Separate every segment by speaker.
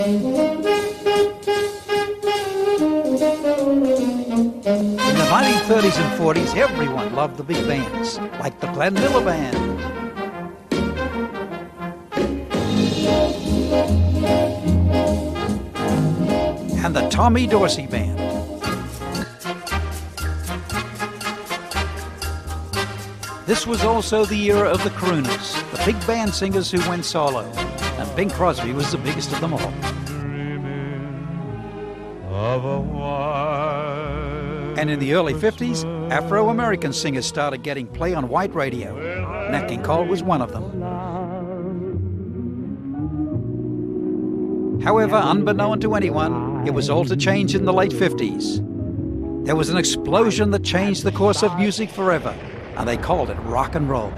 Speaker 1: In the 1930s and 40s, everyone loved the big bands, like the Glenn Miller Band. And the Tommy Dorsey Band. This was also the era of the crooners, the big band singers who went solo, and Bing Crosby was the biggest of them all. And in the early 50s, Afro-American singers started getting play on white radio. Nat King Cole was one of them. However, unbeknown to anyone, it was all to change in the late 50s. There was an explosion that changed the course of music forever, and they called it rock and roll.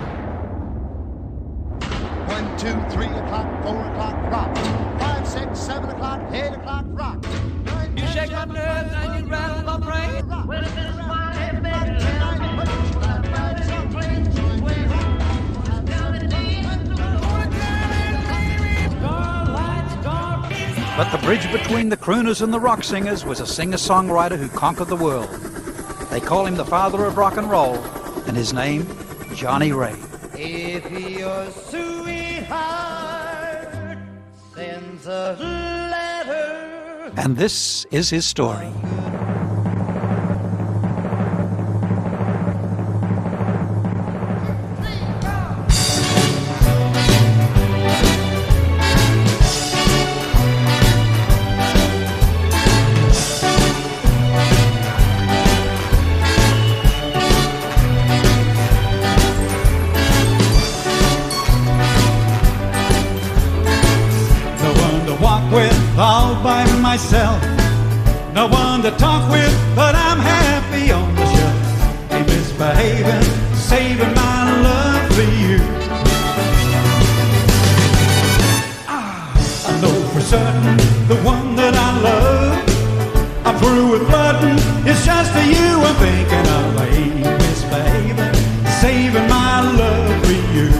Speaker 2: 1, 2, 3 o'clock, 4 o'clock, rock. 5, 6, 7 o'clock, 8 o'clock, rock. You shake my nerves and you rattle my brain. Well, if it's fine, hey, baby,
Speaker 1: But the bridge between the crooners and the rock singers was a singer-songwriter who conquered the world. They call him the father of rock and roll, and his name, Johnny Ray.
Speaker 2: If your sweetheart sends a letter.
Speaker 1: And this is his story.
Speaker 3: All by myself, no one to talk with, but I'm happy on the shelf. Ain't misbehaving, saving my love for you. I know for certain the one that I love, I'm through with flirting, it's just for you I'm thinking of. I ain't misbehaving, saving my love for you.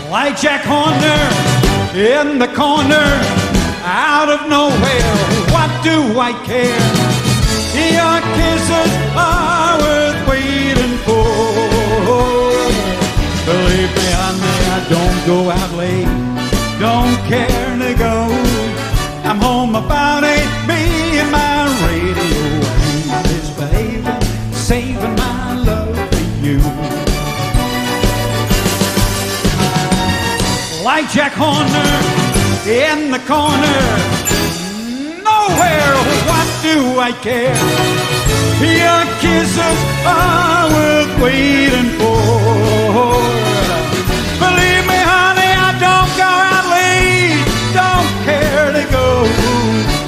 Speaker 3: Like Jack Horner in the corner, out of nowhere, what do I care? Your kisses are worth waiting for. Believe me, honey, I don't go out late, don't care to go. I'm home about 8, me and my radio. I ain't misbehaving, saving my love for you. Like Jack Horner in the corner, nowhere, what do I care? Your kisses are worth waiting for. Believe me, honey, I don't go out late, don't care to go.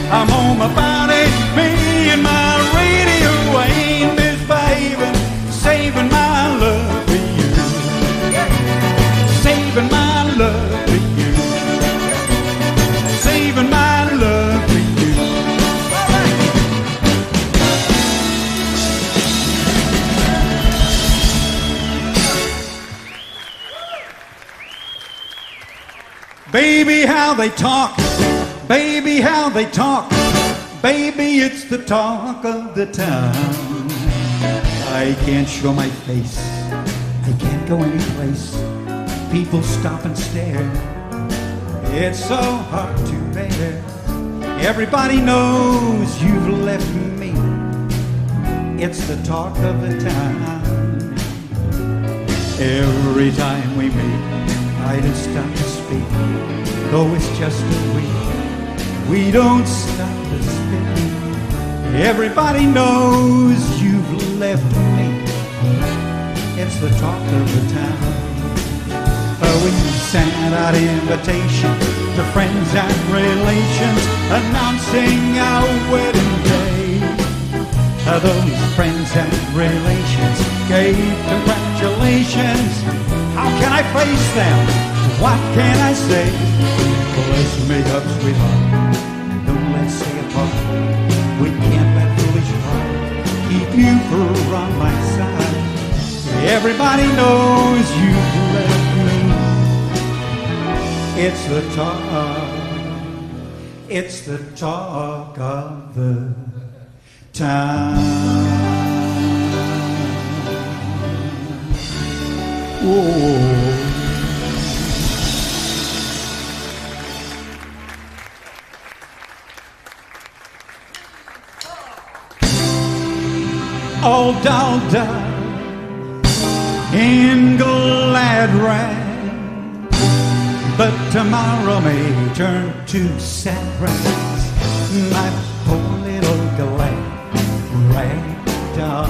Speaker 3: I'm home about 8, me and my radio. I ain't misbehaving, saving my love for you. Saving my love. Saving my love for you. Baby, how they talk. Baby, how they talk. Baby, it's the talk of the town. I can't show my face, I can't go any place. People stop and stare, it's so hard to bear. Everybody knows you've left me, it's the talk of the town. Every time we meet, I just stop to speak, though it's just a week, we don't stop to speak. Everybody knows you've left me, it's the talk of the town. We sent out invitations to friends and relations, announcing our wedding day. Those friends and relations gave congratulations. How can I face them? What can I say? Well, let's make up, sweetheart, and don't let's stay apart. We can't let foolish heart keep you from my side. Everybody knows you've left me, It's the talk of the town. Whoa. All dolled up in glad rags, but tomorrow may turn to sad rags. My poor little glad rag doll.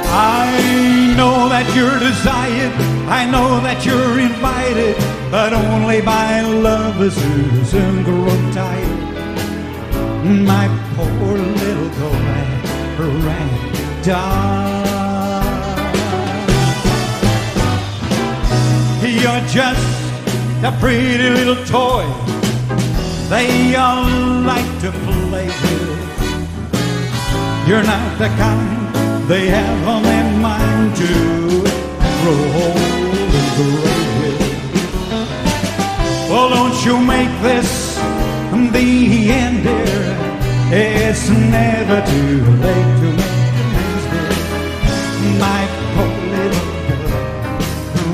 Speaker 3: I know that you're desired, I know that you're invited, but only by lovers who soon grow tired. My poor little glad rag doll. You're just a pretty little toy they all like to play with. You're not the kind they have on their mind to grow old and gray with. Well, don't you make this the end, dear. It's never too late to make amends, dear. My poor little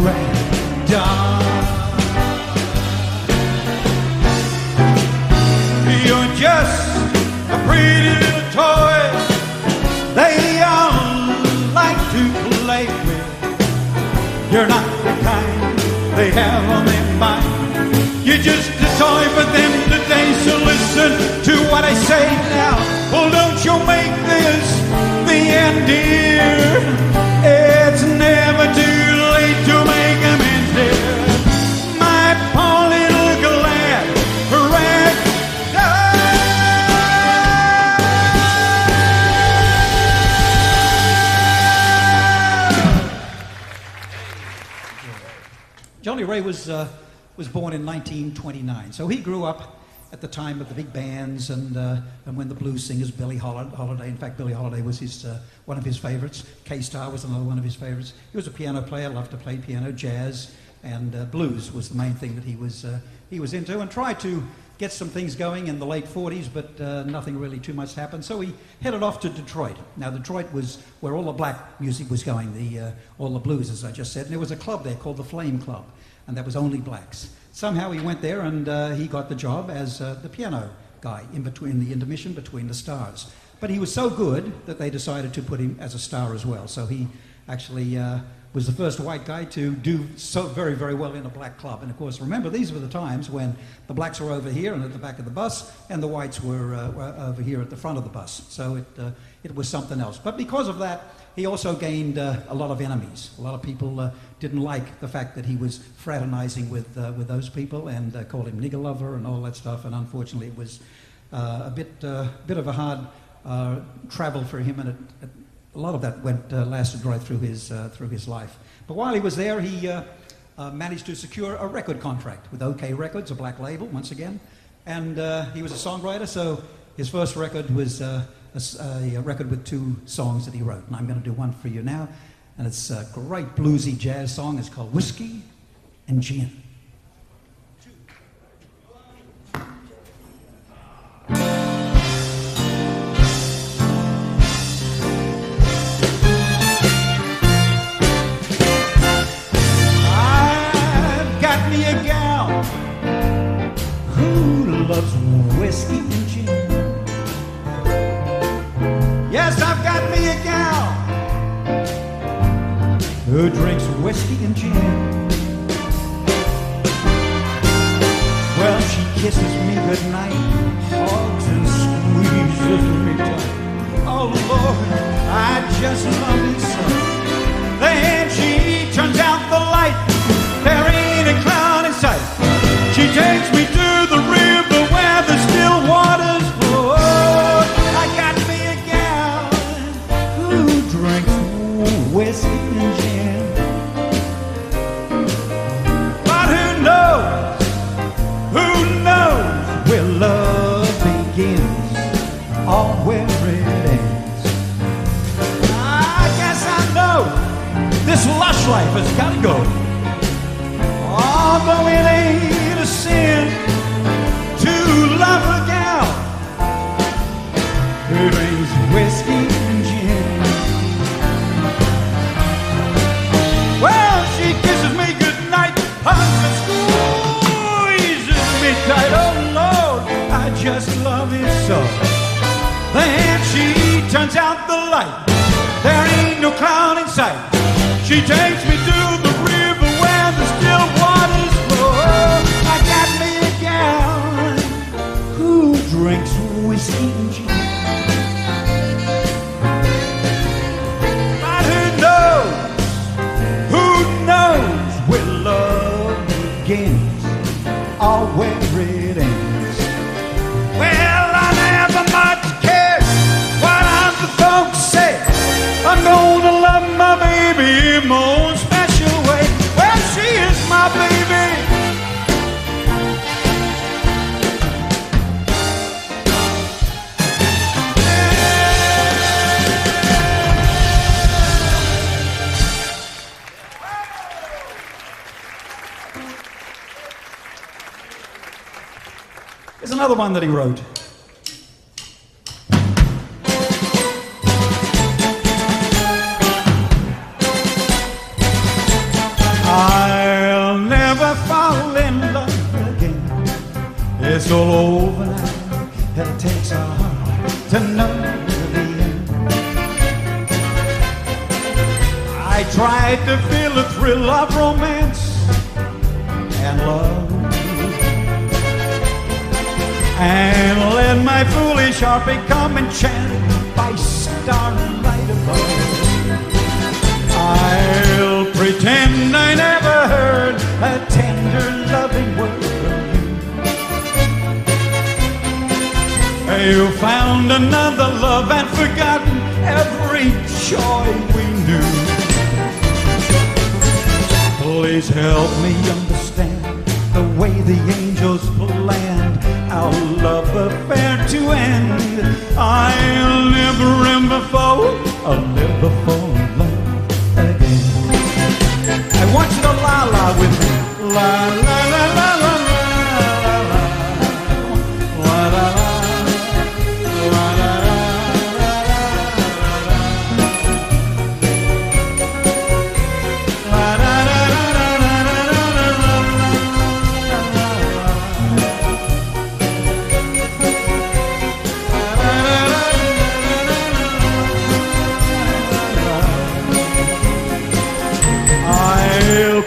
Speaker 3: rag doll. You're just a pretty little toy they all like to play with. You're not the kind they have on their mind. You're just a toy for them today, so listen to what I say now. Well, don't you make this the end, dear. It's never too late to make amends, dear. My poor little glad rag
Speaker 1: doll. Johnny Ray was born in 1929, so he grew up at the time of the big bands and when the blues singers, Billie Holiday. In fact, Billie Holiday was one of his favorites. K-Star was another one of his favorites. He was a piano player, loved to play piano, jazz, and blues was the main thing that he was into, and tried to get some things going in the late 40s, but nothing really too much happened. So he headed off to Detroit. Now, Detroit was where all the black music was going, all the blues, as I just said, and there was a club there called the Flame Club, and that was only blacks. Somehow he went there and he got the job as the piano guy in the intermission between the stars. But he was so good that they decided to put him as a star as well. So he actually was the first white guy to do so very, very well in a black club. And of course, remember, these were the times when the blacks were over here and at the back of the bus, and the whites were over here at the front of the bus. So it was something else. But because of that, he also gained a lot of enemies. A lot of people didn't like the fact that he was fraternizing with those people and called him nigger lover and all that stuff. And unfortunately, it was a bit of a hard travel for him, and a lot of that lasted right through his life. But while he was there, he managed to secure a record contract with OK Records, a black label, once again. And he was a songwriter, so his first record was a record with 2 songs that he wrote. And I'm going to do one for you now. And it's a great bluesy jazz song. It's called Whiskey and Gin. I've got me a gal who loves whiskey and gin. Yes, I've got me a gal who drinks whiskey and gin. Well, she kisses me goodnight, hugs and squeezes me tight. Oh Lord, I just love it so. Then she turns out the light, there ain't a cloud in sight. She takes me to the river where the still waters flow. I got me a gal who drinks whiskey and gin. But who knows where love begins or where it ends. I guess I know this lush life has gotta go.
Speaker 3: although it ain't a sin to love a gal who drinks whiskey and gin. Well, she kisses me goodnight, hugs and squeezes me tight. Oh Lord, I just love it so. Then she turns out the light. There ain't no cloud in sight. She takes me to the river where the still waters flow. I got me a gal who drinks whiskey and gin. But who knows where love begins or where it ends. Well, I never much cared what other folks say. I'm gonna love my baby in my own special way. Well, she is my baby. There's another one that he wrote. I'll never fall in love again. It's all over now. It takes a heart to know the end. I tried to feel the thrill of romance and love, and let my foolish heart become enchanted by starlight above. I'll pretend I never heard a tender, loving word from you. You found another love and forgotten every joy we knew. Please help me understand the way the angels planned our love affair to end. I'll never fall in love again. I want you to la-la with me. La-la-la-la-la.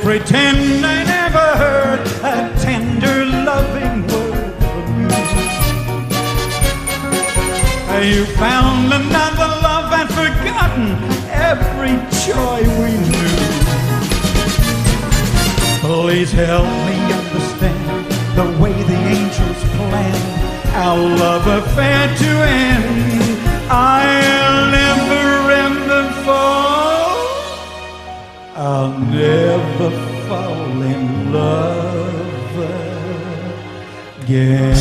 Speaker 3: Pretend I never heard a tender, loving word from you. You found another love and forgotten every joy we knew. Please help me understand the way the angels planned our love affair to end. I'll never fall. I'll never fall in love again.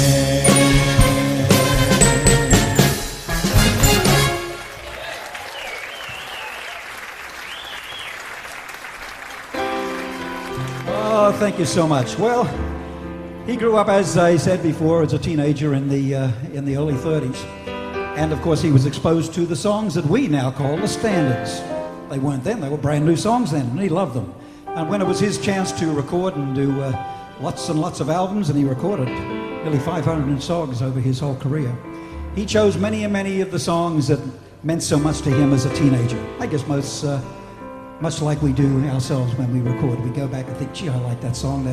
Speaker 3: Oh, thank you so much. Well, he grew up, as I said before, as a teenager in the early 30s. And of course, he was exposed to the songs that we now call the standards. They weren't then, they were brand new songs then, and he loved them. And when it was his chance to record and do lots and lots of albums, and he recorded nearly 500 songs over his whole career, he chose many and many of the songs that meant so much to him as a teenager. I guess much like we do ourselves when we record. We go back and think, gee, I like that song.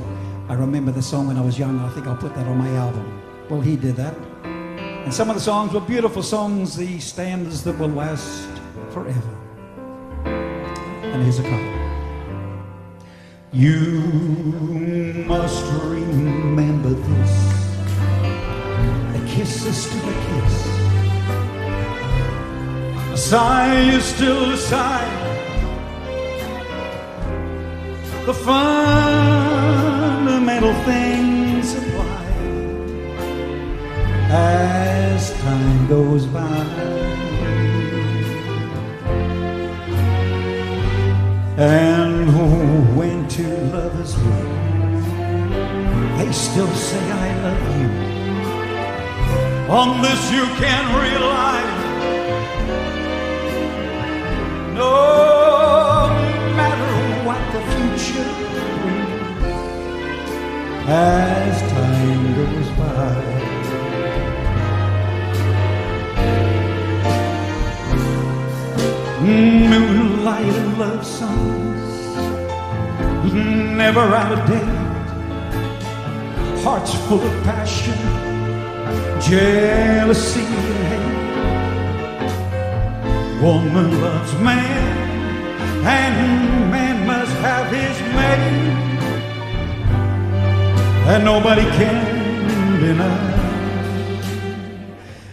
Speaker 3: I remember the song when I was young, I think I'll put that on my album. Well, he did that. And some of the songs were beautiful songs, the standards that will last forever. And here's a couple. You must remember this. A kiss is still a kiss. A sigh is still a sigh. The fundamental things apply as time goes by. And when two lovers meet, they still say I love you. On this you can rely. No matter what the future brings, as time goes by. Moonlight and love songs, never out of date. Hearts full of passion, jealousy and hate. Woman loves man, and man must have his mate, and nobody can deny.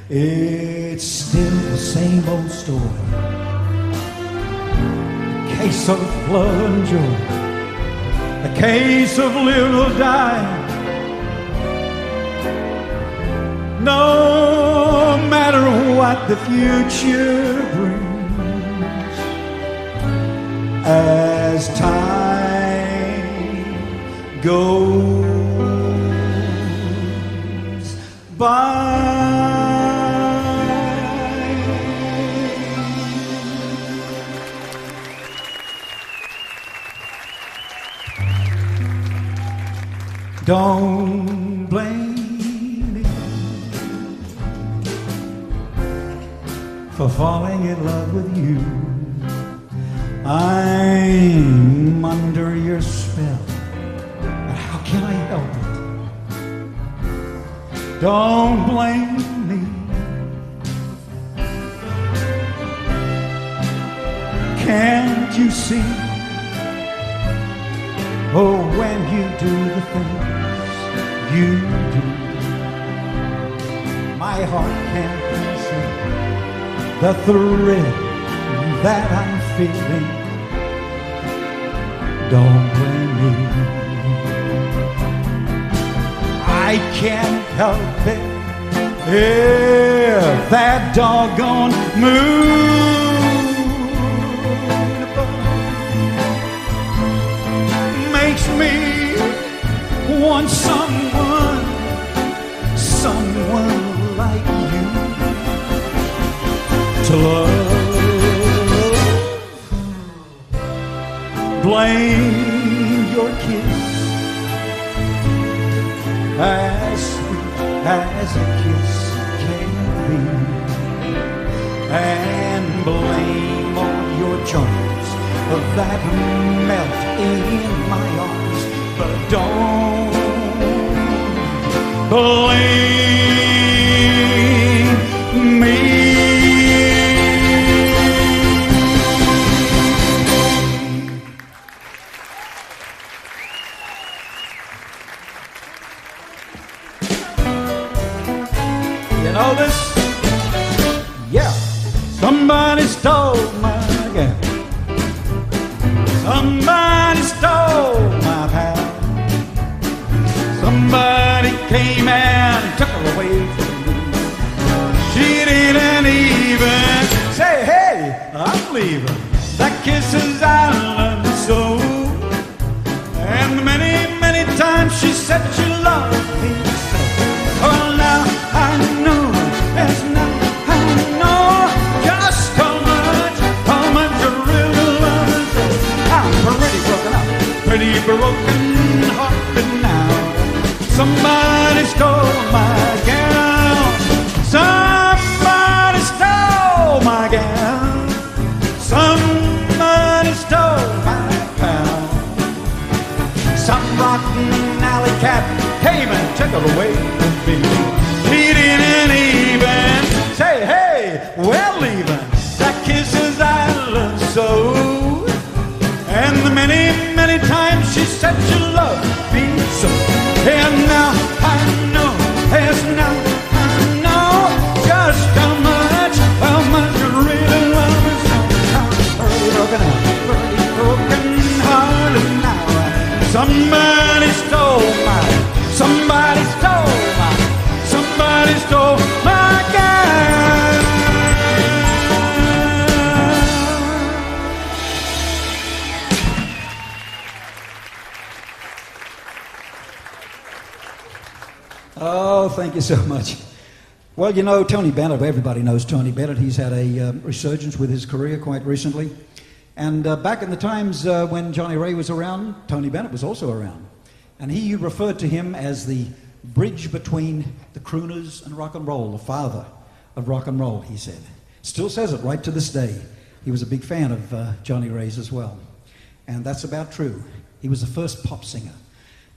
Speaker 3: It's still the same old story, a case of love and joy, a case of live or die. No matter what the future brings, as time goes by. Don't blame for falling in love with you. I'm under your spell, but how can I help it? Don't blame me. Can't you see? Oh, when you do the things you do, my heart can't conceive the thrill that I'm feeling. Don't blame me. I can't help it if that doggone moon makes me want someone like you to love. Blame your kiss, as sweet as a kiss can be, and blame all your charms that melt in my arms, but don't blame me. You know this? Yeah. Somebody stole my gal. Somebody stole my pal. Somebody came and took her away from me. She didn't even say, hey, I'm leaving. That kiss is island so. And many, many times she said she loved me so. Oh, now I know, yes, now I know just how much you really love me so. I'm pretty broken up, pretty broken hearted now. Somebody stole my gown. Somebody stole my gown. Somebody stole my pal. Some rotten alley cat came and took it away from me. He didn't even say, hey, we're leaving. That kiss is island so. And the many, many times she said she loved me so. And now I know, yes, now I know just how much you really love me so. I'm pretty broken out, pretty broken hearted now. Somebody stole my, somebody stole my, somebody stole my girl.
Speaker 1: thank you so much. Well, you know, Tony Bennett, everybody knows Tony Bennett. He's had a resurgence with his career quite recently. And back in the times when Johnny Ray was around, Tony Bennett was also around. And he referred to him as the bridge between the crooners and rock and roll, the father of rock and roll, he said. Still says it right to this day. He was a big fan of Johnny Ray's as well. And that's about true. He was the first pop singer.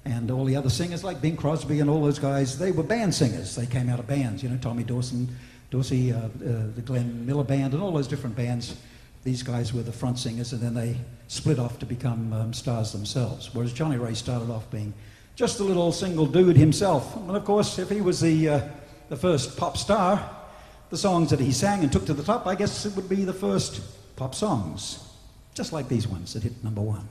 Speaker 1: And all the other singers, like Bing Crosby and all those guys, they were band singers. They came out of bands, you know, Tommy Dorsey, the Glenn Miller Band, and all those different bands. These guys were the front singers, and then they split off to become stars themselves. Whereas Johnny Ray started off being just a little single dude himself. And of course, if he was the first pop star, the songs that he sang and took to the top, I guess it would be the first pop songs. Just like these ones that hit #1.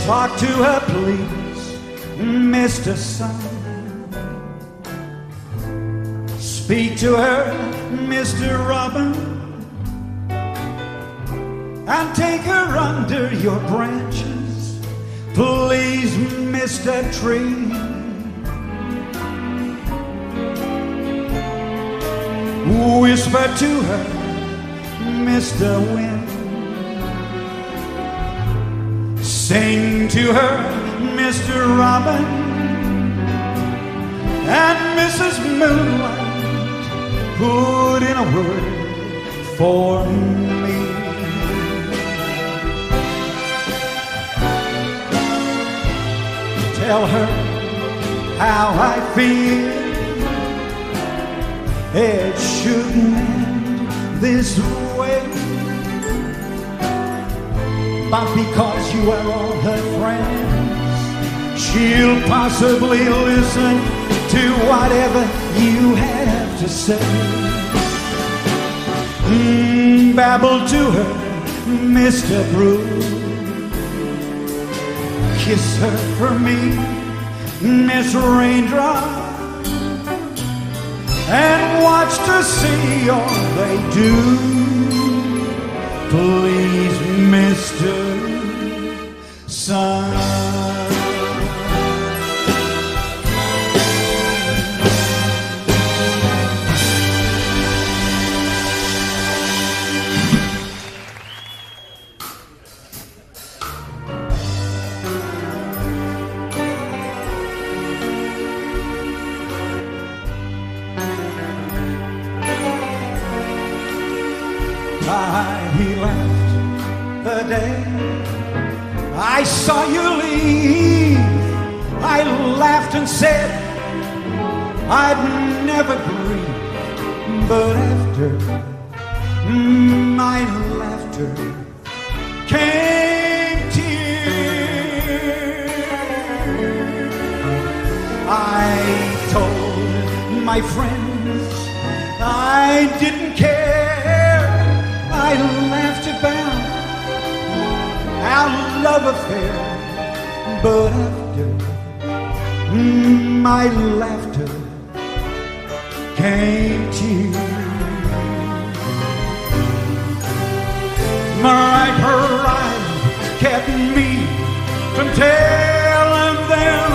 Speaker 3: Talk to her, please, Mr. Sun. Speak to her, Mr. Robin, and take her under your branches, please, Mr. Tree. Whisper to her, Mr. Wind. Sing to her, Mr. Robin, and Mrs. Moonlight, put in a word for me. Tell her how I feel. It shouldn't end this way. But because you are all her friends, she'll possibly listen to whatever you have to say. Babble to her, Mr. Bruce. Kiss her for me, Miss Raindrop, and watch to see all they do. Please, Mr. Sun. He left the day I saw you leave. I laughed and said I'd never grieve, but after my laughter came tears. I told my friends I didn't care. I laughed about our love affair, but after my laughter came tears. My pride kept me from telling them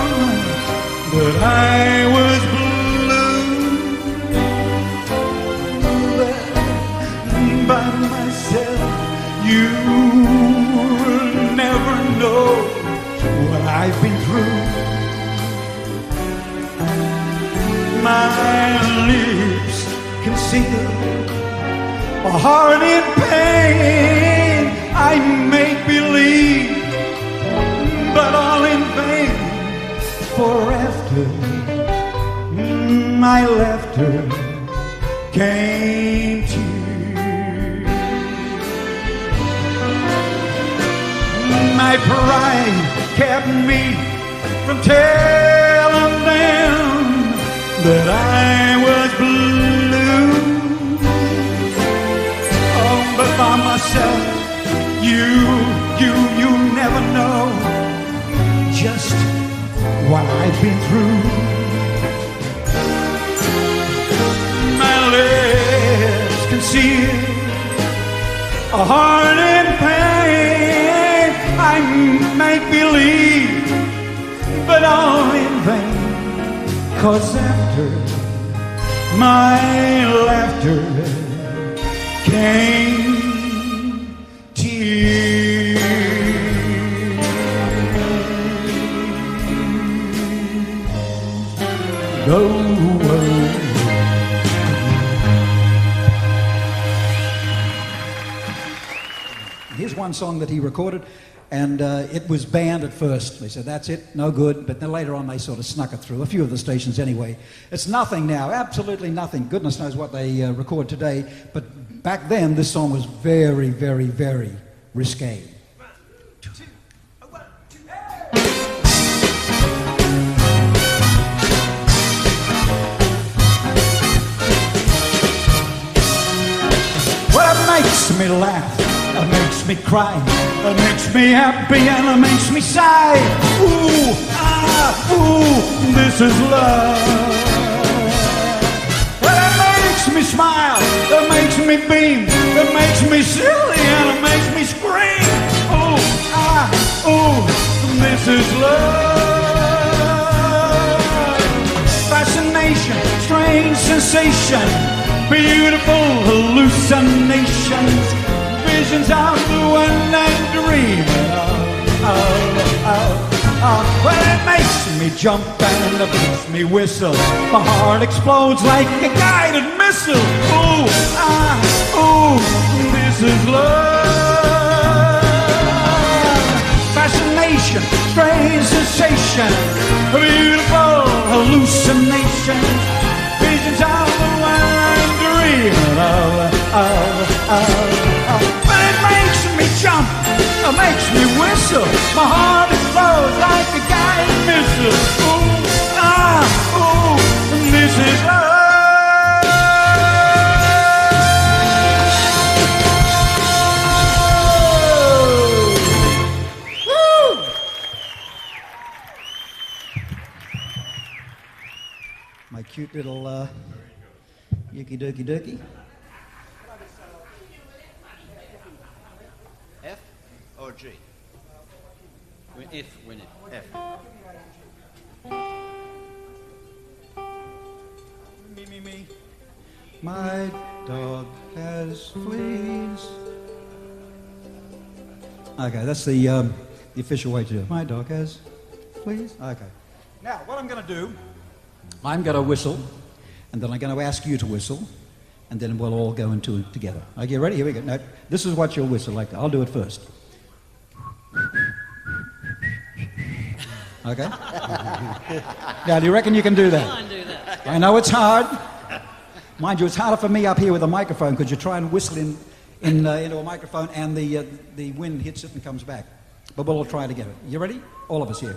Speaker 3: that I was blue. By myself, you'll never know what I've been through. My lips conceal a heart in pain. I make believe, but all in vain. For after my laughter came to my pride kept me from telling them that I was blue. Oh, but by myself, you never know just what I've been through. My a heart in pain. I make believe, but all in vain. 'Cause after my laughter came tears. Go away.
Speaker 1: Here's one song that he recorded, and it was banned at first. They said, that's it, no good. But then later on, they sort of snuck it through, a few of the stations anyway. It's nothing now, absolutely nothing. Goodness knows what they record today. But back then, this song was very, very, very risque.
Speaker 3: Well, it makes me laugh. It makes me cry, it makes me happy, and it makes me sigh. Ooh, ah, ooh, this is love. Well, it makes me smile, it makes me beam, it makes me silly, and it makes me scream. Ooh, ah, ooh, this is love. Fascination, strange sensation, beautiful hallucinations. Visions of the one I dream of. Well, it makes me jump and it makes me whistle. My heart explodes like a guided missile. Ooh, ah, ooh, this is love. Fascination, strange sensation, beautiful hallucinations. Visions of the one I'm dreaming of. But it makes me jump, it makes me whistle. My heart explodes like a guided missile. Ooh, ah, ooh, this is love. Woo!
Speaker 1: My cute little yucky dookie dookie.
Speaker 4: F or G? F, win it. F.
Speaker 3: Me. My dog has fleas.
Speaker 1: Okay, that's the official way to do it. My dog has fleas. Okay. Now, what I'm going to do, I'm going to whistle, and then I'm going to ask you to whistle, and then we'll all go into it together. Okay, ready? Here we go. Now, this is what you'll whistle like that. I'll do it first. Okay? Now, do you reckon you can do that?
Speaker 5: I can do that.
Speaker 1: I know it's hard. Mind you, it's harder for me up here with a microphone because you try and whistle into a microphone and the wind hits it and comes back. But we'll all try it together. You ready? All of us here.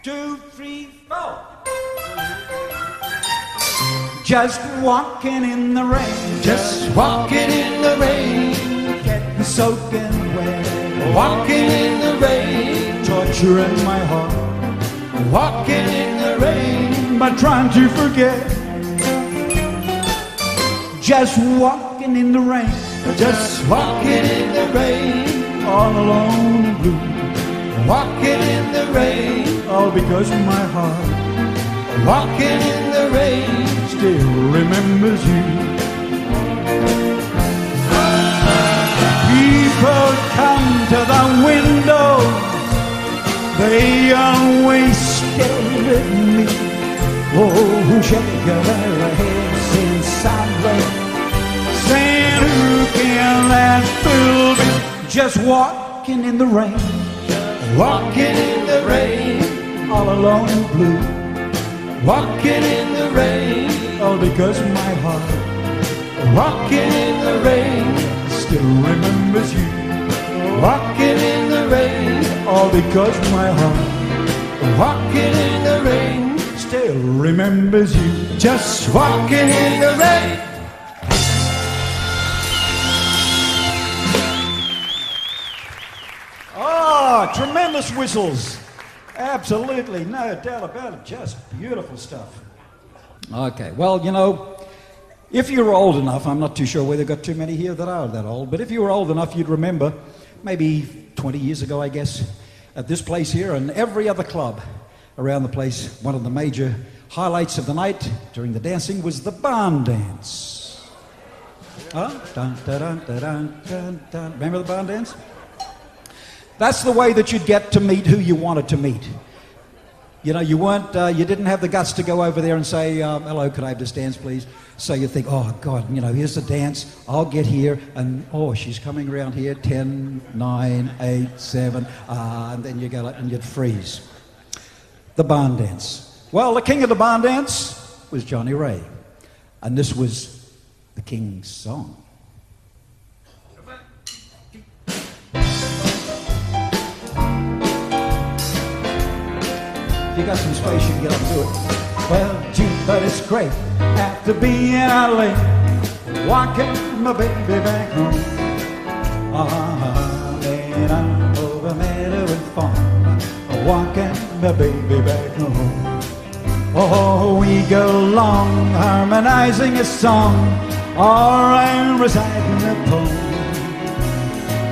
Speaker 1: 2, 3, 4. Just walking in the rain.
Speaker 3: Just walking in the rain.
Speaker 1: Getting soaking wet.
Speaker 3: Walking in the rain.
Speaker 1: Torturing my heart.
Speaker 3: Walking in the rain.
Speaker 1: But trying to forget. Just walking in the rain.
Speaker 3: Just walking in the rain.
Speaker 1: All alone and blue.
Speaker 3: Walking in the rain.
Speaker 1: All because my heart.
Speaker 3: Walking in the rain.
Speaker 1: Still remembers you. People come to the window. They always stare at me. Oh, shake their heads in silence, saying, who can that fool be? Just walking in the rain.
Speaker 3: Walking in the rain.
Speaker 1: All alone and blue.
Speaker 3: Walking in the rain.
Speaker 1: All because my heart.
Speaker 3: Walking in the rain.
Speaker 1: Still remembers you.
Speaker 3: Walking in the rain.
Speaker 1: All because my heart.
Speaker 3: Walking in the rain.
Speaker 1: Still remembers you.
Speaker 3: Just walking in the rain.
Speaker 1: Oh, tremendous whistles. Absolutely, no doubt about it. Just beautiful stuff. Okay, well, you know, If you were old enough, I'm not too sure whether they've got too many here that are that old, but if you were old enough, you'd remember, maybe 20 years ago, I guess, at this place here and every other club around the place, one of the major highlights of the night during the dancing was the barn dance. Huh? Dun, dun, dun, dun, dun, dun, dun. Remember the barn dance? That's the way that you'd get to meet who you wanted to meet. You know, you didn't have the guts to go over there and say, hello, could I have this dance, please? So you think, oh, God, you know, here's the dance. I'll get here, and, oh, she's coming around here, 10, 9, 8, 7, and then you go and you'd freeze. The barn dance. Well, the king of the barn dance was Johnny Ray, and this was the king's song. If you got some space, you can get up to it. Well, gee, but it's great after being out late, walking my baby back home. And I'm over meadow and farm, walking my baby back home. Oh, we go along harmonizing a song, or I'm reciting a poem.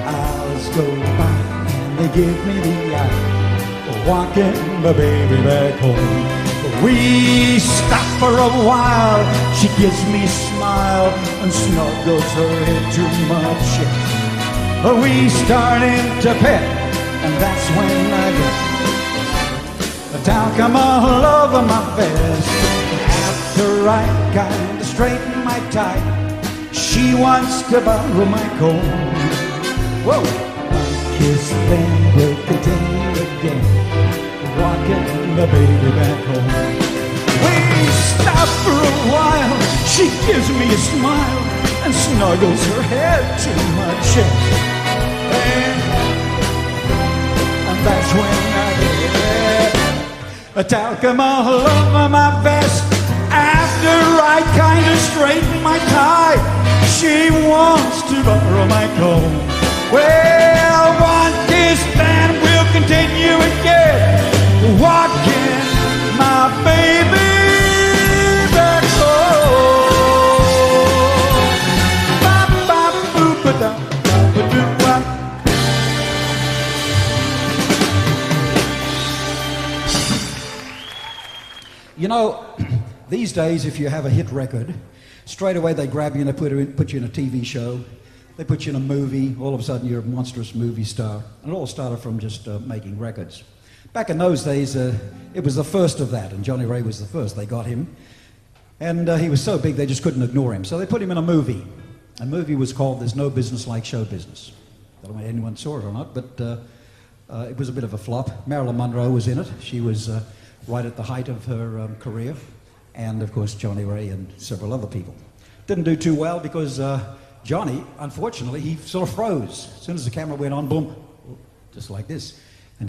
Speaker 1: Hours go by and they give me the eye, walking my baby back home. We stop for a while, she gives me a smile and snuggles her head to my chest. We start into pet, and that's when I get the talcum all over my vest. After I kind of straighten my tie, she wants to borrow my comb. Whoa! A kiss, then we'll continue again, walking the baby back home. We stop for a while, she gives me a smile and snuggles her head to my chest. And that's when I get a talcum all over my vest. After I kind of straighten my tie, she wants to borrow my comb. Well, one kiss, then we'll continue again, walking my baby back home. Ba-ba-boo-ba-da-ba-ba-doo-wah. You know, these days, if you have a hit record, straight away they grab you and they put you in a TV show. They put you in a movie. All of a sudden, you're a monstrous movie star. And it all started from just making records. Back in those days, it was the first of that, and Johnny Ray was the first. They got him, and he was so big they just couldn't ignore him. So they put him in a movie. A movie was called There's No Business Like Show Business. I don't know if anyone saw it or not, but it was a bit of a flop. Marilyn Monroe was in it. She was right at the height of her career, and of course Johnny Ray and several other people. Didn't do too well because Johnny, unfortunately, he sort of froze. As soon as the camera went on, boom, just like this. And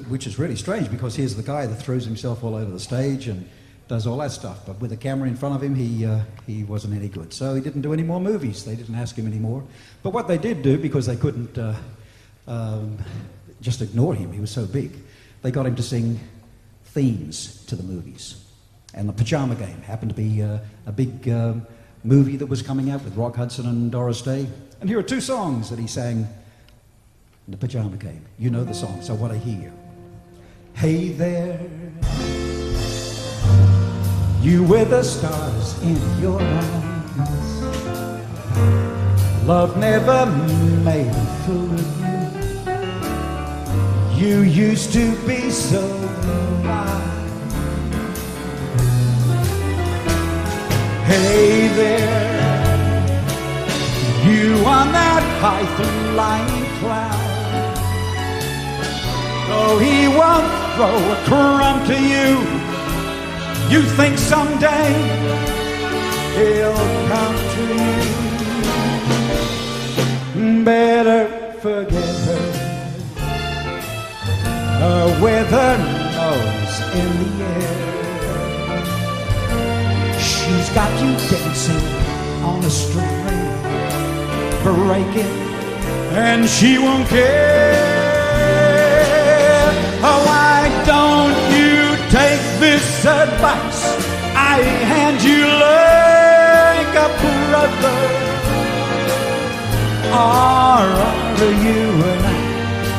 Speaker 1: which is really strange because here's the guy that throws himself all over the stage and does all that stuff. But with the camera in front of him, he wasn't any good. So he didn't do any more movies. They didn't ask him anymore. But what they did do, because they couldn't just ignore him, he was so big, they got him to sing themes to the movies. And The Pajama Game happened to be a big movie that was coming out with Rock Hudson and Doris Day. And here are two songs that he sang in The Pajama Game. You know the song, so what I hear. Hey there, you with the stars in your eyes. Love never made a fool of you. You used to be so blind. Hey there, you on that high-flying cloud. Though he won't throw a crumb to you, you think someday he'll come to you. Better forget her, with her nose in the air. She's got you dancing on a string, breaking, and she won't care. Oh, why don't you take this advice I hand you? Like a
Speaker 3: brother? Or are you and I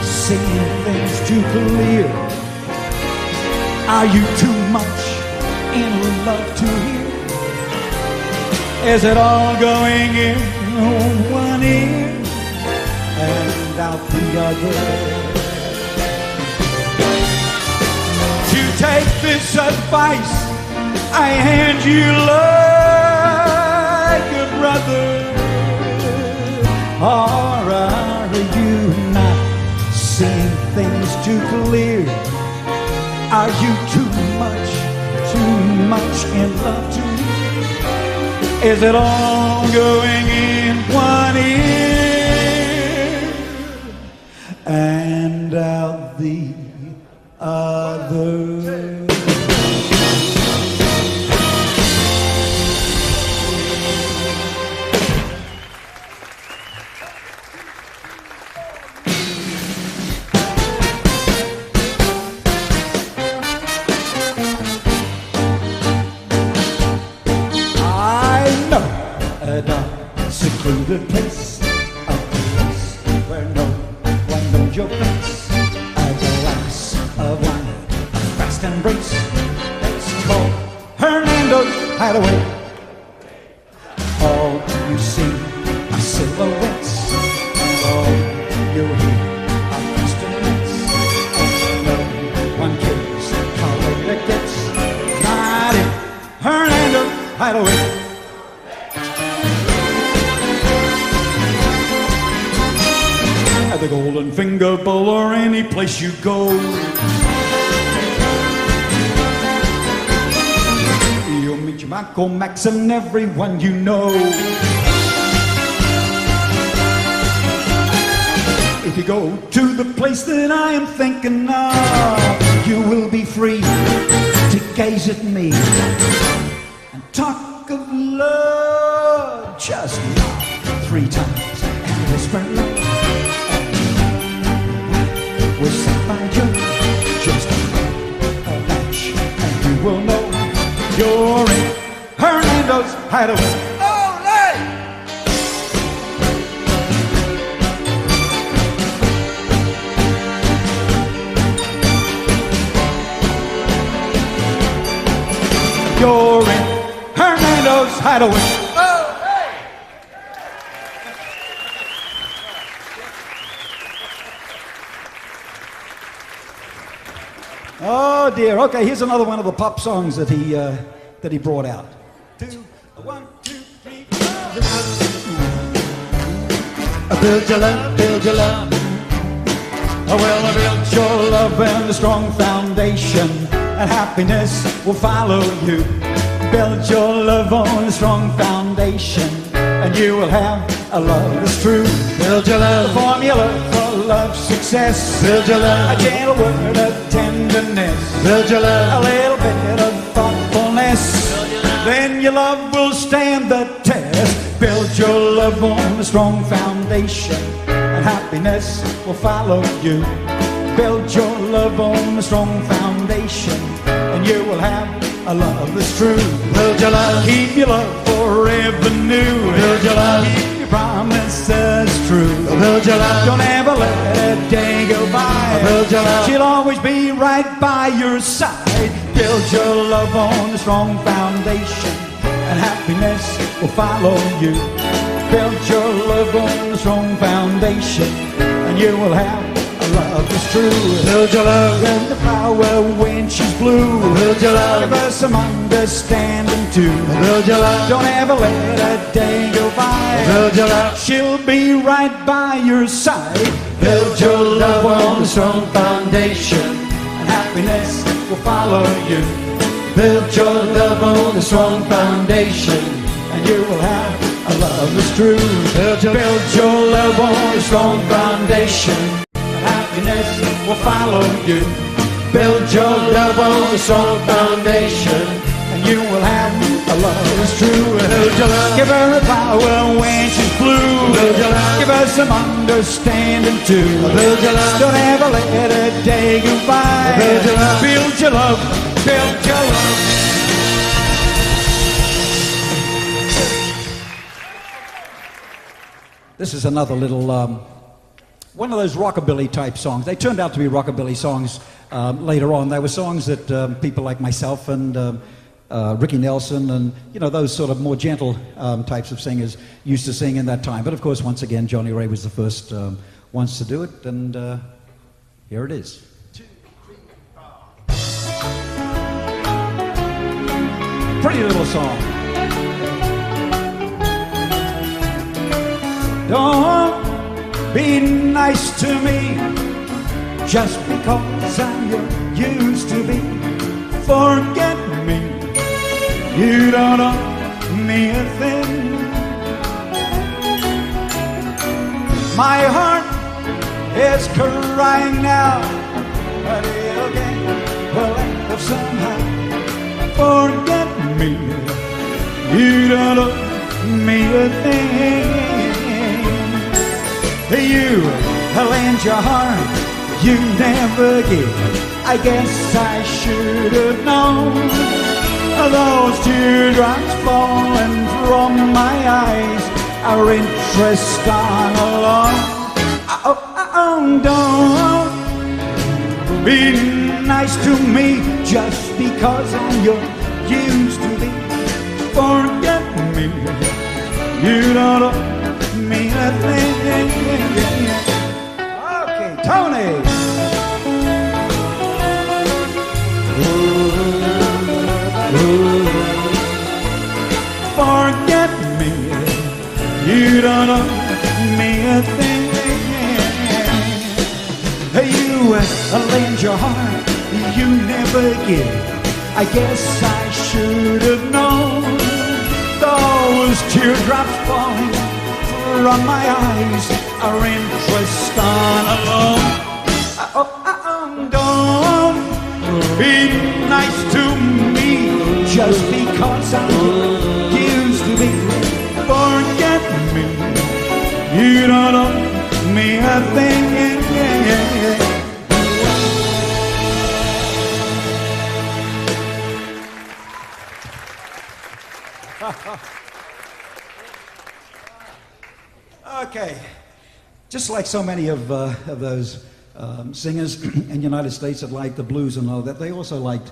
Speaker 3: seeing things too clear? Are you too much in love to hear? Is it all going in one ear and out the other? To take this advice I hand you like a brother. Or are you not seeing things too clear? Are you too much in love to hear? Is it all going in one ear and out the other? Secluded place, a place where no one knows your face. A glass of wine, a fast embrace. It's called Hernando's Hideaway. All you see are silhouettes, and all you hear are castanets. And no one cares how late it gets. Not in Hernando's Hideaway. The Golden Finger Bowl or any place you go, you'll meet your Michael, Max, and everyone you know. If you go to the place that I am thinking of, you will be free to gaze at me and talk of love. Just nod 3 times and whisper love. We'll sit by you, just a match, and you will know you're in Hernando's Hideaway. Olé! You're in Hernando's Hideaway. Oh dear. Okay, here's another one of the pop songs that he brought out. 2, 1, 2, 3, 4. Build your love, build your love. Oh, well, I built your love and a strong foundation, and happiness will follow you. Build your love on a strong foundation, and you will have a love that's true. Build your love, the formula for love success. Build your love, a gentle word of tenderness. Build your love, a little bit of thoughtfulness. Then your love will stand the test. Build your love on a strong foundation, and happiness will follow you. Build your love on a strong foundation, and you will have a love that's true. Build your love, keep your love forever new. Build your love, keep your promises true. Build your love, don't ever let a day go by. Build your love, she'll always be right by your side. Build your love on a strong foundation, and happiness will follow you. Build your love on a strong foundation, and you will have a love that's true. Build your love in the power when she's blue. Build your love, give her some understanding too. Build your love, don't ever let a day go by. Build your love, she'll be right by your side. Build your love on a strong foundation, and happiness will follow you. Build your love on a strong foundation, and you will have a love that's true. Build your love on a strong foundation, happiness will follow you. Build your love on a strong foundation, and you will have a love that's true. Build your love, give her a power when she's blue. Build your love, give her some understanding too. Build your love, don't ever let a day go by. Build your love, build your love, build your love.
Speaker 1: This is another little, one of those rockabilly type songs. They turned out to be rockabilly songs later on. They were songs that people like myself and Ricky Nelson and, you know, those sort of more gentle types of singers used to sing in that time. But of course, once again, Johnny Ray was the first ones to do it, and here it is. 2, 3, 4. Pretty little song. Don't be nice to me just because I'm used to be. Forget me, you don't owe me a thing. My heart is crying now, but it'll get well somehow. Forget me, you don't owe me a thing. You lend your heart, you never give. I guess I should have known. Those teardrops falling from my eyes are interest on a loan. Don't be nice to me just because I'm used to be. Forget me, you don't owe me a thing. Okay, Tony. Forget me, you don't owe me a thing. You lend your heart, you never give. I guess I should have known. Those teardrops falling from my eyes are interest on a loan. Don't be nice to me just because I'm used to be. Forget me, you don't owe me a thing. Okay, just like so many of those singers in the United States that liked the blues and all that, they also liked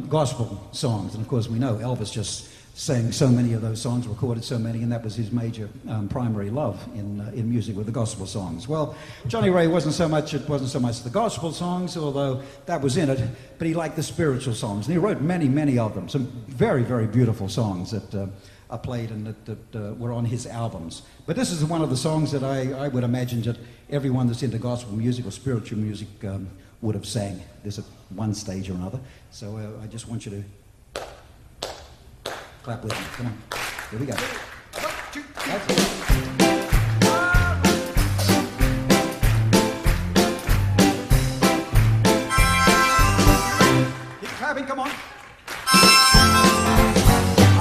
Speaker 1: gospel songs. And of course we know Elvis just sang so many of those songs, recorded so many, and that was his major primary love in music, with the gospel songs. Well, Johnny Ray wasn't so much the gospel songs, although that was in it, but he liked the spiritual songs. And he wrote many, many of them, some very, very beautiful songs that are played and that were on his albums. But this is one of the songs that I would imagine that everyone that's into gospel music or spiritual music would have sang this at one stage or another. So I just want you to clap with me. Come on. Here we go. 1, 2, 3. That's it. Keep clapping, come on.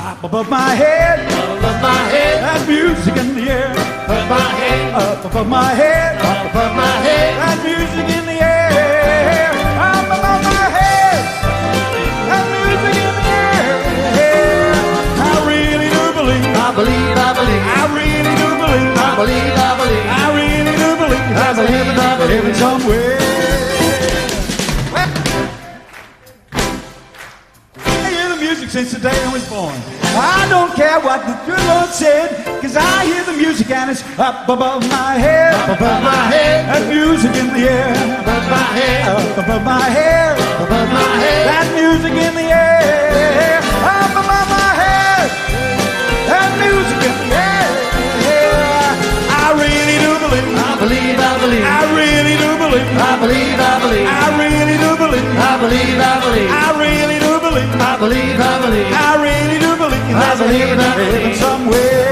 Speaker 1: Up above my head, that music in the air. Above my head, up above my head, that music in the air. Up above my head, that music in the air. I really do believe. I believe. I really do believe. I believe. I really do believe. I believe. Heaven somewhere. I hear the music since the day I was born. I don't care what the good Lord said, 'cause I hear the music and it's up above my head. Up above my head. That music in the air. Above my head. Up above my head. Above my head. That music in the air. Up above my head. That music in the air. I really do believe. I believe. I really do believe. I believe. I really do believe. I believe. I really do believe. I believe. I really do believe. I believe in heaven somewhere.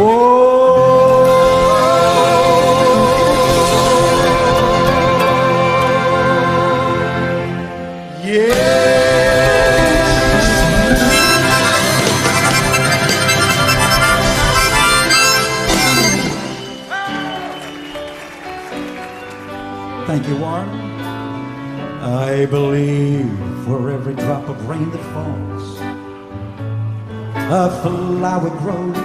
Speaker 1: Oh, yeah. Thank you, Warren. I believe for every drop of rain that falls,
Speaker 3: a flower grows.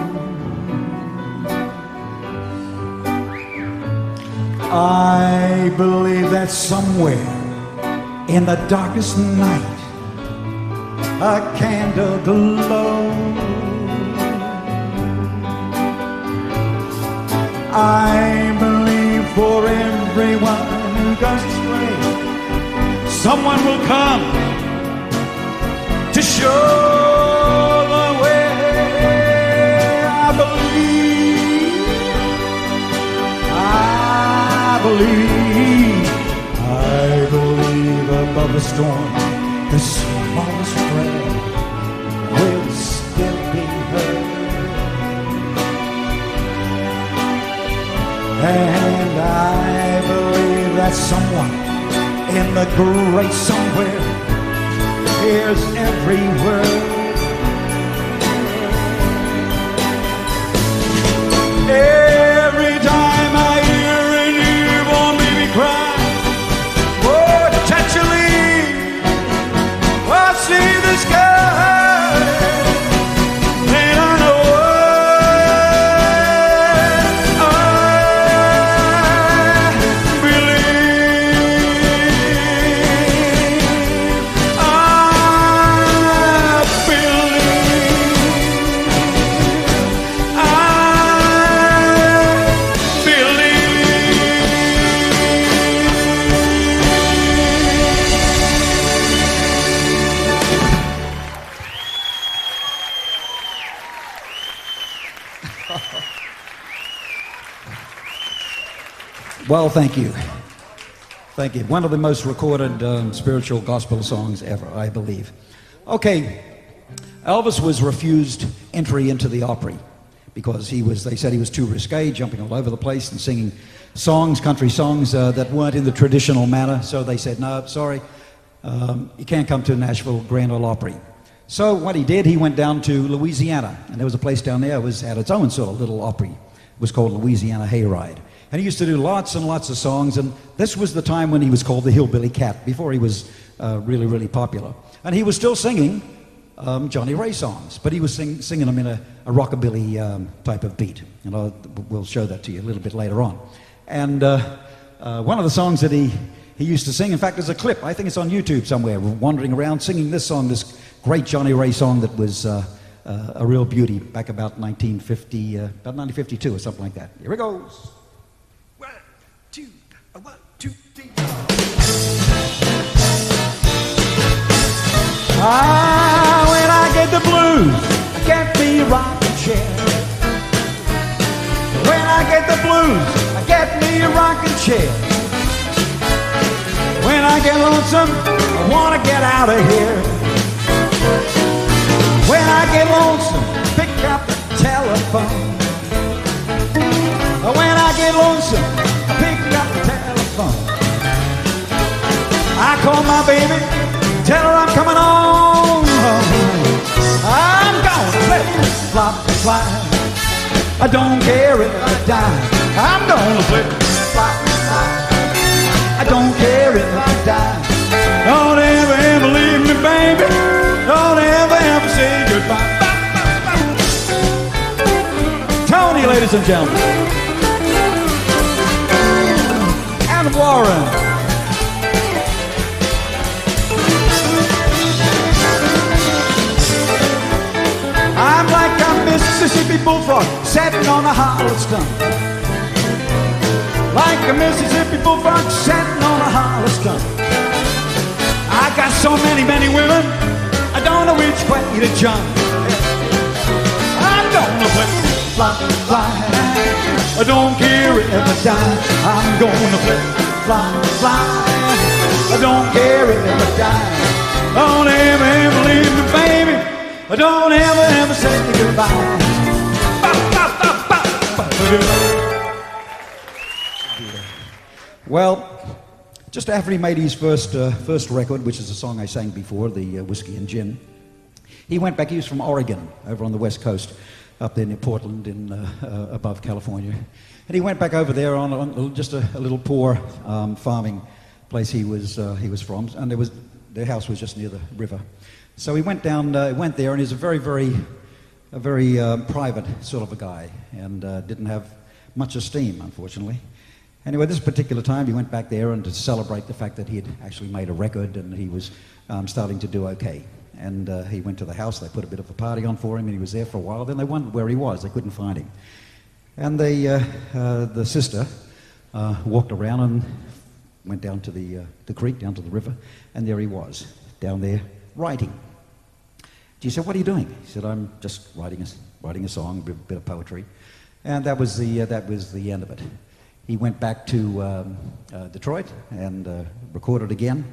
Speaker 3: I believe that somewhere in the darkest night a candle glows. I believe for everyone who goes astray, someone will come to show the way. I believe above the storm, the smallest prayer will still be heard. And I believe that someone in the great somewhere hears every word. Every time I hear a newborn baby cry, oh, touch a leaf, oh, see the sky, then I know
Speaker 1: Well, thank you. Thank you. One of the most recorded spiritual gospel songs ever, I believe. Okay, Elvis was refused entry into the Opry because they said he was too risque, jumping all over the place and singing songs, country songs that weren't in the traditional manner. So they said, no, sorry, you can't come to Nashville Grand Ole Opry. So what he did, he went down to Louisiana, and there was a place down there that had its own sort of little Opry. It was called Louisiana Hayride. And he used to do lots and lots of songs, and this was the time when he was called the Hillbilly Cat, before he was really, really popular. And he was still singing Johnny Ray songs, but he was singing them in a rockabilly type of beat. And we'll show that to you a little bit later on. And one of the songs that he used to sing, in fact, there's a clip, I think it's on YouTube somewhere, wandering around singing this song, this great Johnny Ray song that was a real beauty back about 1952 or something like that. Here it goes.
Speaker 3: 1, 2, 3. When I get the blues, I get me a rocking chair. When I get the blues, I get me a rocking chair. When I get lonesome, I want to get out of here. When I get lonesome, pick up the telephone. When I get lonesome, I pick up the telephone. I call my baby, tell her I'm coming home. I'm gonna flip, flop, fly. I don't care if I die. I'm gonna flip, flop, fly. I don't care if I die. Don't ever, ever leave me, baby. Don't ever, ever say goodbye. Tony, ladies and gentlemen. And Warren. I'm like a Mississippi bullfrog sitting on a hollow stump. Like a Mississippi bullfrog sitting on a hollow stump. I got so many, many women, I don't know which way to jump. I'm gonna flip, flop, fly. I don't care if I die. I'm gonna flip, flop, fly. I don't care if I die. Don't ever, ever leave me, baby. I don't ever, ever say goodbye. Well, just after he made his first record, which is a song I sang before, the Whiskey and Gin, he went back. He was from Oregon, over on the west coast, up there near Portland, above California. And he went back over there on just a little poor farming place he was from, and their house was just near the river. So he went there, and he's a very, very
Speaker 1: a very private sort of a guy, and didn't have much esteem, unfortunately. Anyway, this particular time, he went back there and to celebrate the fact that he had actually made a record and he was starting to do okay. And he went to the house, they put a bit of a party on for him, and he was there for a while. Then they wondered where he was, they couldn't find him. And the sister walked around and went down to the creek, down to the river, and there he was, down there, writing. She said, "What are you doing?" He said, "I'm just writing a song, a bit of poetry." And that was the end of it. He went back to Detroit and recorded again.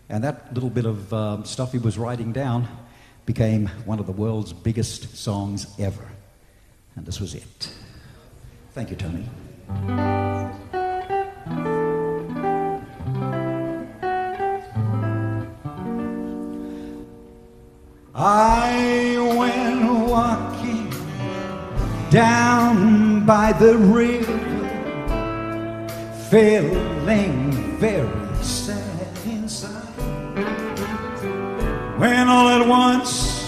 Speaker 1: And that little bit of stuff he was writing down became one of the world's biggest songs ever. And this was it. Thank you, Tony. I went walking down by the river, feeling very sad inside, when all at once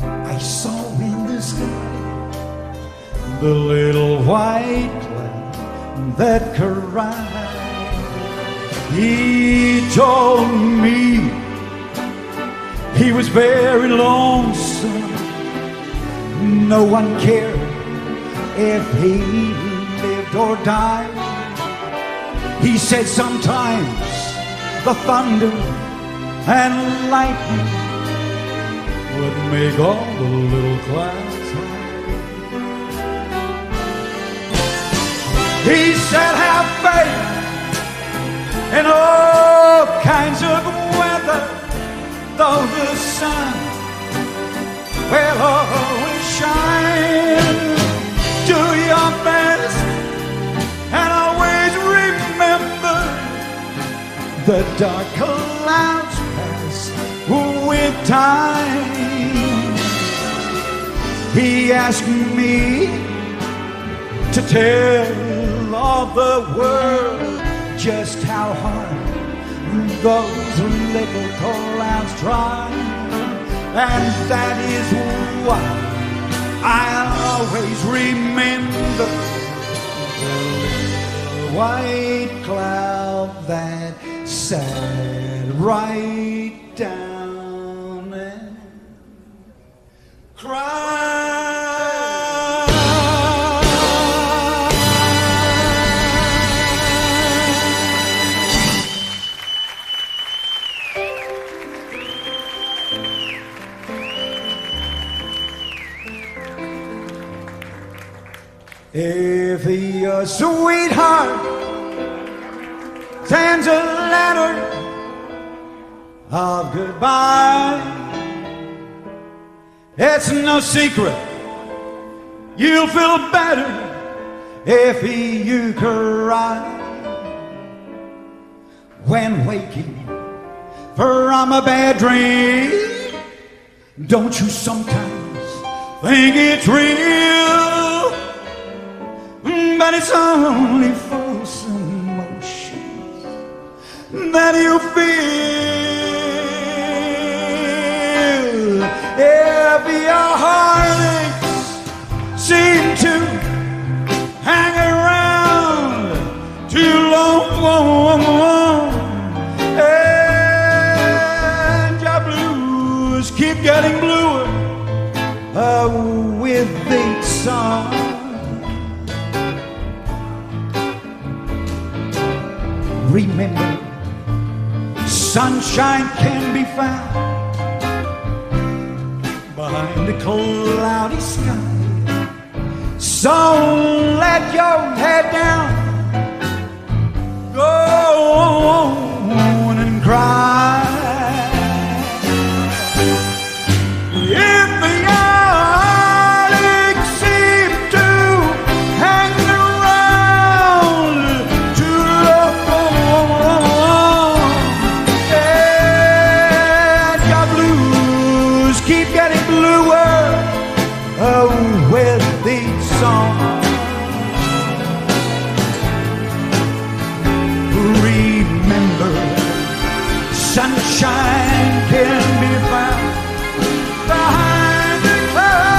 Speaker 1: I saw in the sky the little white cloud that cried. He told me he was very lonesome. No one cared if he lived or died. He said sometimes the thunder and lightning would make all the little clouds hide. He said have faith in all kinds of weather, though the sun will always shine. Do your best and always remember the dark clouds pass with time. He asked me to tell all the world just how hard those little clouds try, and that is why I'll always remember the white cloud that sat right down and cried. If your sweetheart sends a letter of goodbye, it's no secret you'll feel better if you cry. When waking from a bad dream, don't you sometimes think it's real? But it's only false emotions that you feel. If your heartaches seem to hang around too long, and your blues keep getting bluer with each song, remember, sunshine can be found behind a cloudy sky. So let your head down, go on and cry. If the heartache seem to hang around too long, and your blues keep getting bluer with each song, remember, sunshine can be found behind the clouds.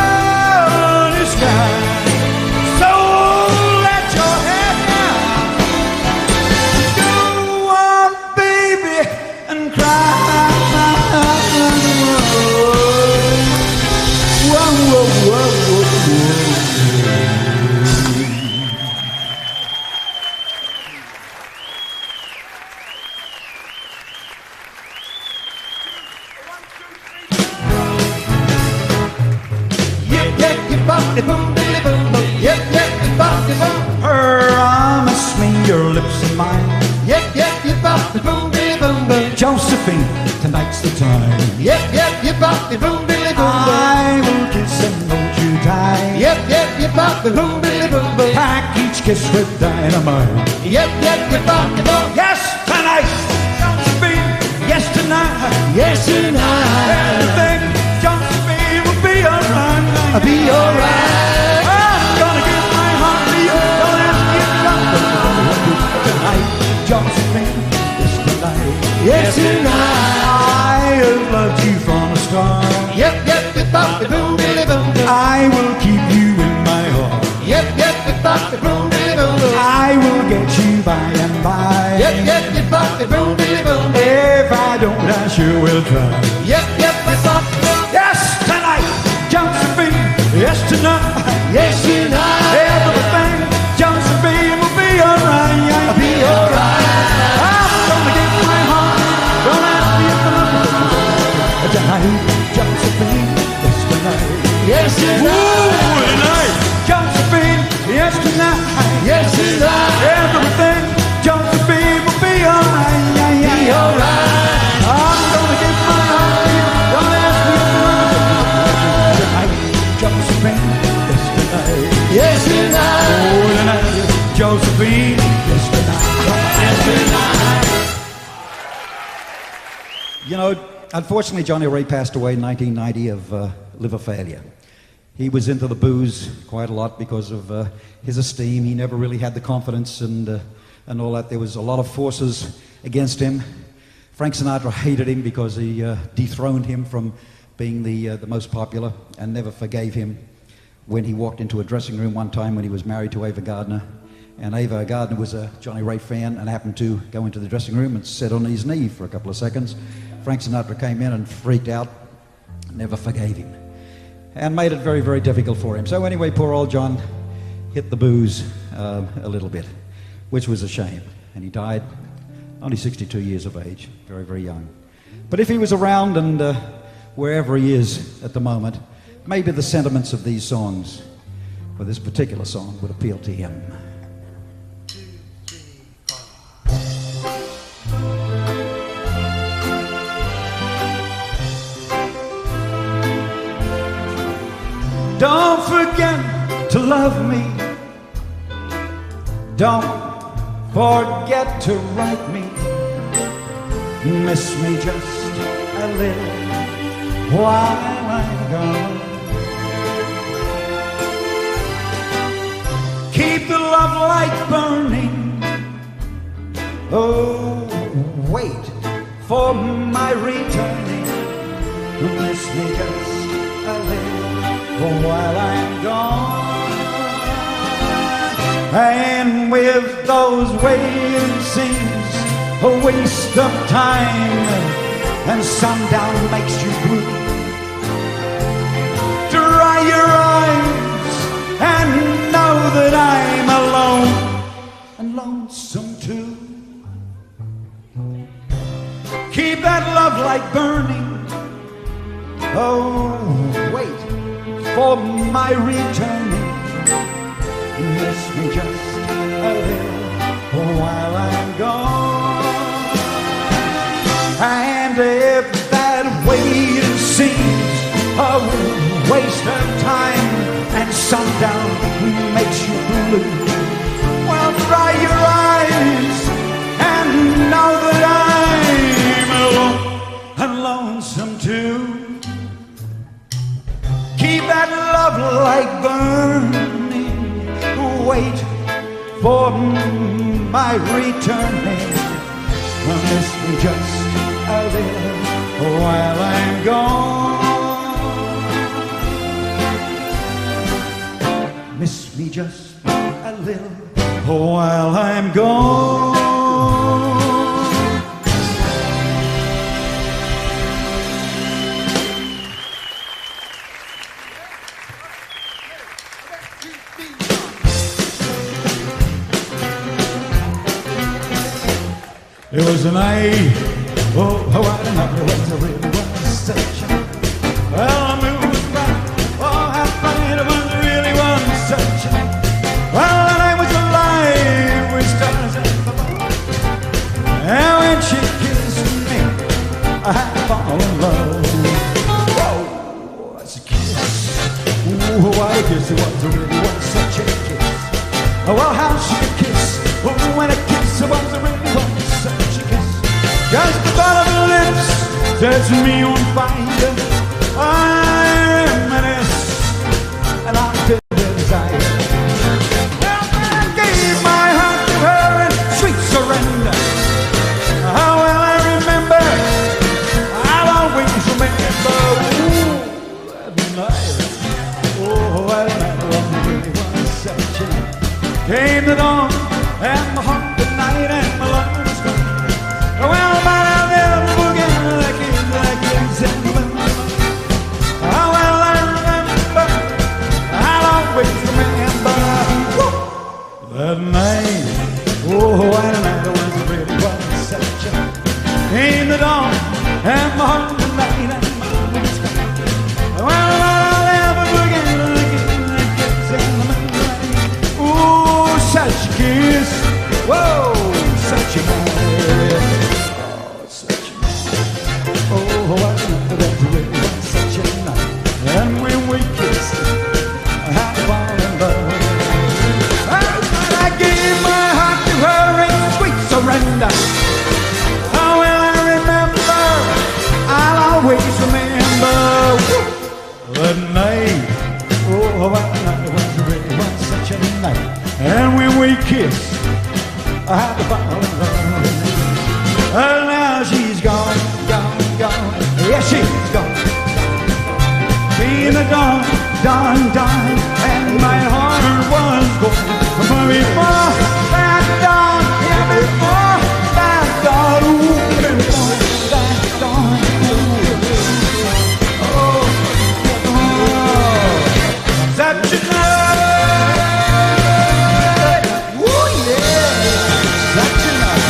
Speaker 2: bop, boom, billy, boom, boom. Yep, yep, you bop, boom.
Speaker 3: Promise me your lips and mine.
Speaker 2: Yep, yep, you bop, boom, billy, boom, boom.
Speaker 3: Josephine, tonight's the time.
Speaker 2: Yep, yep, you bop, boom, billy, boom, boom.
Speaker 3: I will kiss and hold you tight.
Speaker 2: Yep, yep, you bop, boom, billy, boom, boom.
Speaker 3: Pack each kiss with dynamite.
Speaker 2: Yep, yep, you bop, boom.
Speaker 3: Yes, tonight. Josephine, yes, tonight.
Speaker 2: Yes, tonight.
Speaker 3: Everything, Josephine, will be alright.
Speaker 2: I'll be alright.
Speaker 3: I'm gonna give my heart to you. Don't ask me tonight. Josephine, yes, tonight.
Speaker 2: Yes, tonight.
Speaker 3: I have loved you from the start.
Speaker 2: Yep, yep, you bop, boom, billy, boom, boom.
Speaker 3: I will keep you in my heart.
Speaker 2: Yep, yep, you bop, boom, billy, boom, boom.
Speaker 3: I will get you by and by.
Speaker 2: Yep, yep, you bop, boom, billy, boom, boom.
Speaker 3: If I don't, I sure will try.
Speaker 2: Yep, yep, you bop, boom.
Speaker 3: Yes, tonight, Josephine. Yes, tonight.
Speaker 2: Yes, tonight.
Speaker 3: Everything, Josephine, will be alright.
Speaker 2: I'll be alright.
Speaker 3: I'm gonna give my heart. Don't ask me if I'm tonight, Josephine. Yes, tonight.
Speaker 2: Yes, tonight.
Speaker 3: Tonight, Josephine. Yes, tonight.
Speaker 2: Yes, tonight.
Speaker 3: Everything, Josephine, will be alright.
Speaker 2: Be alright.
Speaker 3: I'm gonna give my heart to you. Don't ask me if I'm tonight, Josephine. Yes, tonight.
Speaker 2: Yes, tonight.
Speaker 3: Oh, tonight, Josephine. Yes, tonight. Yes, tonight. You know, unfortunately, Johnny Ray passed away in 1990 of liver failure. He was into the booze quite a lot because of his esteem. He never really had the confidence and all that. There was a lot of forces against him. Frank Sinatra hated him because he dethroned him from being the most popular and never forgave him when he walked into a dressing room one time when he was married to Ava Gardner. And Ava Gardner was a Johnny Ray fan and happened to go into the dressing room and sit on his knee for a couple of seconds. Frank Sinatra came in and freaked out, never forgave him, and made it very, very difficult for him. So anyway, poor old John hit the booze a little bit, which was a shame. And he died only 62 years of age, very, very young. But if he was around and wherever he is at the moment, maybe the sentiments of these songs, or this particular song, would appeal to him. Don't forget to love me. Don't forget to write me. Miss me just a little while I'm gone. Keep the love light burning. Oh, wait for my returning. Miss me just a little while I'm gone. And with those waiting scenes, a waste of time, and sundown makes you blue. Dry your eyes and know that I'm alone and lonesome too. Keep that love light burning. Oh, wait for my returning. Miss me just a little while I'm gone. And if that waiting seems a waste of time and sundown makes you blue, well, dry your eyes and know that I'm alone and lonesome too. Keep that love light burning. Wait for my returning. Miss me just a little while I'm gone. Miss me just a little while I'm gone. It was a night, oh, what a night, it really was such a, well, the moon was bright, oh, how bright it was, really kiss. Ooh, what a kiss it was, really was such a kiss. Oh, well, how she could kiss. Oh, when a kiss it was, really was such a kiss. Just the thought of her lips sets me on fire. I reminisce, and I'm filled with desire. Well, I gave my heart to her in sweet surrender. How well I remember, I'll always remember. Ooh, that night. Oh, that night really was such a night. Came the dawn, and my heart the night, and my love was gone. Well, but I'll never forget that kiss and the moonlight. How well I remember, I'll always remember. Woo! That night, oh, what a night it was, really was such a night. Came the dawn, and my heart the night, and my love was gone. Well, but I'll never forget that kiss and the moonlight. Ooh, such a kiss, whoa, such a night. Oh, what a night that really was such a night. And when we kissed, I had to fall in love. And I gave my heart to her in sweet surrender. How will I remember? I'll always remember that night. Oh, what a night that really was such a night. And when we kissed, I had to fall in love. And now she's gone, gone, gone. Yes, she's gone. In the dawn, dawn, dawn, and my heart was gone. But before that dawn, yeah, before that dawn, ooh, before that dawn, oh, such a night. Ooh, yeah, such a night.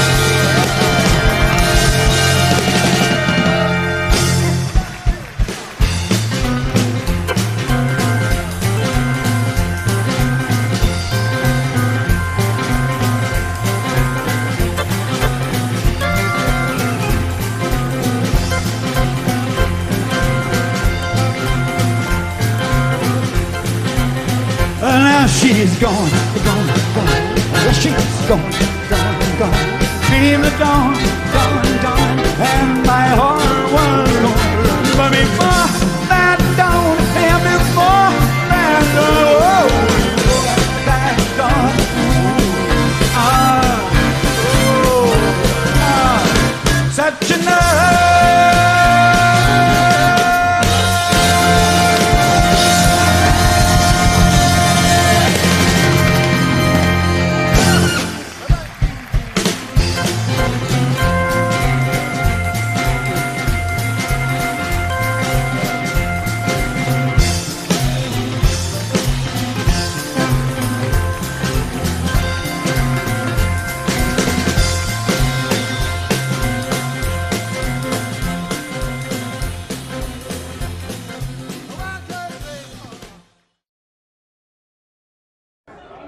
Speaker 3: Now she's gone, gone, gone. Yes, she's gone, gone, gone. Came the dawn, dawn, dawn, and my heart was gone. But before that dawn, and before that dawn, before that dawn, such a night.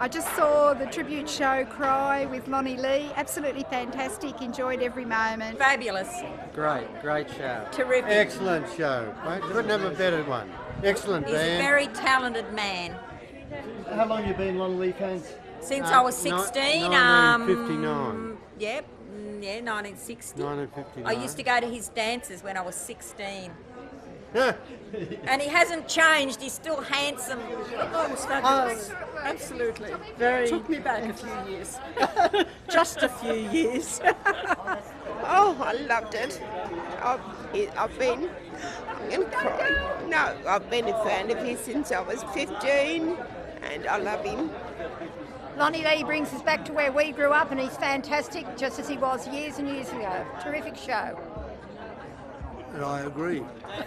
Speaker 5: I just saw the tribute show Cry with Lonnie Lee. Absolutely fantastic. Enjoyed every moment.
Speaker 6: Fabulous.
Speaker 7: Great show.
Speaker 6: Terrific.
Speaker 8: Excellent show. Mate. Couldn't have a better one. Excellent
Speaker 6: He's
Speaker 8: band.
Speaker 6: a very talented man.
Speaker 8: How long you been Lonnie Lee fans?
Speaker 6: Since I was 16.
Speaker 8: 1959.
Speaker 6: Yep. Yeah, 1960.
Speaker 8: 1959.
Speaker 6: I used to go to his dances when I was 16. And he hasn't changed. He's still handsome.
Speaker 9: Oh, it was fabulous. Absolutely. Very. Took me back a few years. Just a few years.
Speaker 10: Oh, I loved it. I'm going to cry. No, I've been a fan of his since I was 15, and I love him.
Speaker 5: Lonnie Lee brings us back to where we grew up, and he's fantastic, just as he was years and years ago. Terrific show.
Speaker 8: And I agree.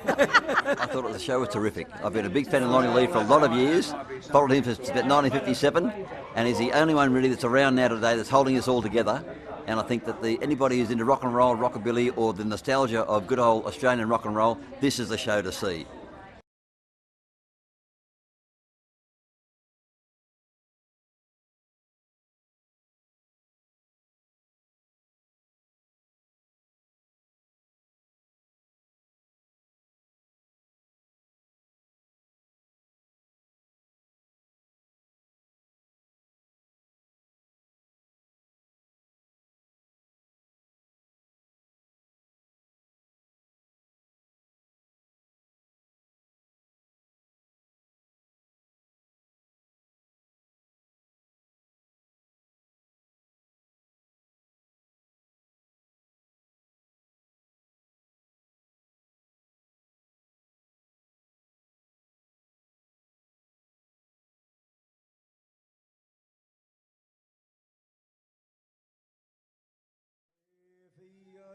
Speaker 11: I thought the show was terrific. I've been a big fan of Lonnie Lee for a lot of years, followed him since about 1957, and he's the only one really that's around now today that's holding us all together. And I think that anybody who's into rock and roll, rockabilly, or the nostalgia of good old Australian rock and roll, this is the show to see.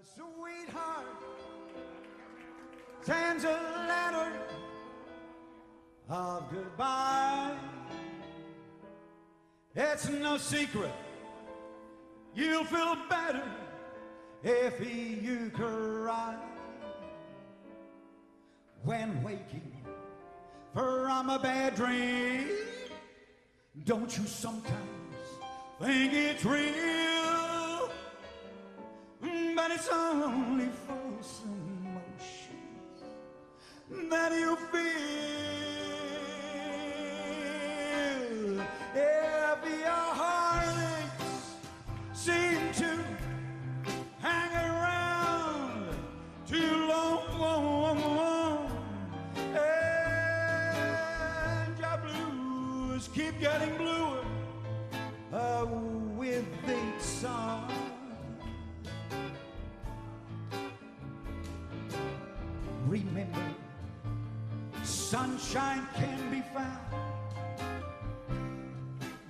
Speaker 3: Sweetheart sends a letter of goodbye. It's no secret you'll feel better if you cry when waking from a bad dream. Don't you sometimes think it's real? But it's only false emotions that you feel. If your heartaches seem to hang around too long, and your blues keep getting bluer with each song. Remember, sunshine can be found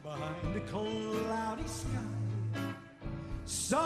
Speaker 3: behind a cloudy sky. So